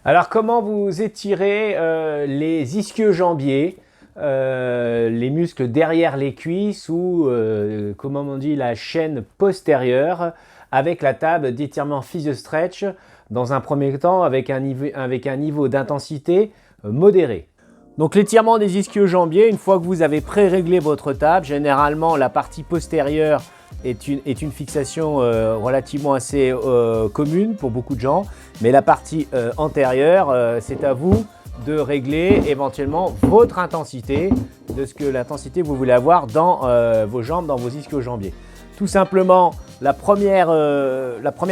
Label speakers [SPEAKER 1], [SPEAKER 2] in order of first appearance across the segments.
[SPEAKER 1] Alors, comment vous étirez les ischio-jambiers, les muscles derrière les cuisses ou, comment on dit, la chaîne postérieure avec la table d'étirement physio-stretch dans un premier temps avec un niveau d'intensité modéré. Donc l'étirement des ischio-jambiers, une fois que vous avez pré-réglé votre table, généralement la partie postérieure est une fixation relativement assez commune pour beaucoup de gens, mais la partie antérieure, c'est à vous de régler éventuellement votre intensité, de ce que l'intensité vous voulez avoir dans vos jambes, dans vos ischio-jambiers. Tout simplement, la première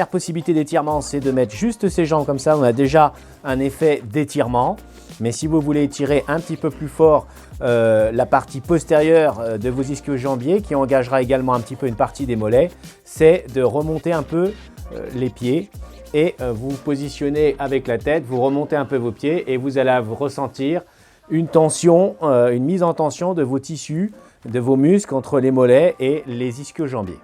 [SPEAKER 1] possibilité d'étirement, c'est de mettre juste ces jambes comme ça. On a déjà un effet d'étirement. Mais si vous voulez étirer un petit peu plus fort la partie postérieure de vos ischio-jambiers, qui engagera également un petit peu une partie des mollets, c'est de remonter un peu les pieds et vous vous positionnez avec la tête, vous remontez un peu vos pieds et vous allez ressentir une tension, une mise en tension de vos tissus, de vos muscles entre les mollets et les ischio-jambiers.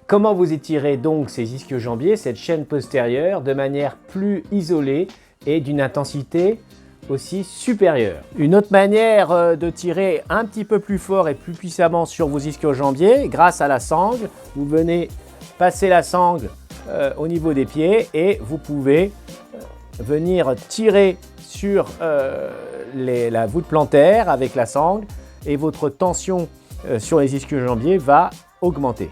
[SPEAKER 1] Comment vous étirez donc ces ischio-jambiers, cette chaîne postérieure, de manière plus isolée et d'une intensité aussi supérieure? Une autre manière de tirer un petit peu plus fort et plus puissamment sur vos ischio-jambiers, grâce à la sangle, vous venez passer la sangle au niveau des pieds et vous pouvez venir tirer sur la voûte plantaire avec la sangle et votre tension sur les ischio-jambiers va augmenter.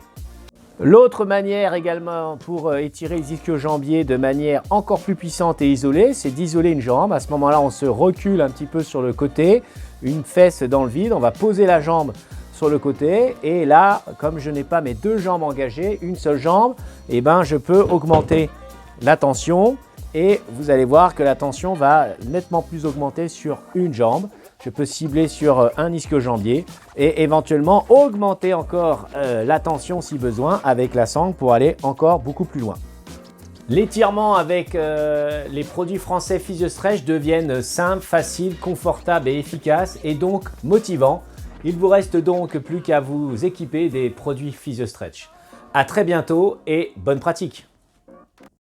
[SPEAKER 1] L'autre manière également pour étirer les ischio-jambiers de manière encore plus puissante et isolée, c'est d'isoler une jambe. À ce moment-là, on se recule un petit peu sur le côté, une fesse dans le vide, on va poser la jambe sur le côté et là, comme je n'ai pas mes deux jambes engagées, une seule jambe, je peux augmenter la tension et vous allez voir que la tension va nettement plus augmenter sur une jambe. Je peux cibler sur un ischio-jambier et éventuellement augmenter encore la tension si besoin avec la sangle pour aller encore beaucoup plus loin. L'étirement avec les produits français PhysioStretch deviennent simples, faciles, confortables et efficaces et donc motivants. Il vous reste donc plus qu'à vous équiper des produits PhysioStretch. À très bientôt et bonne pratique!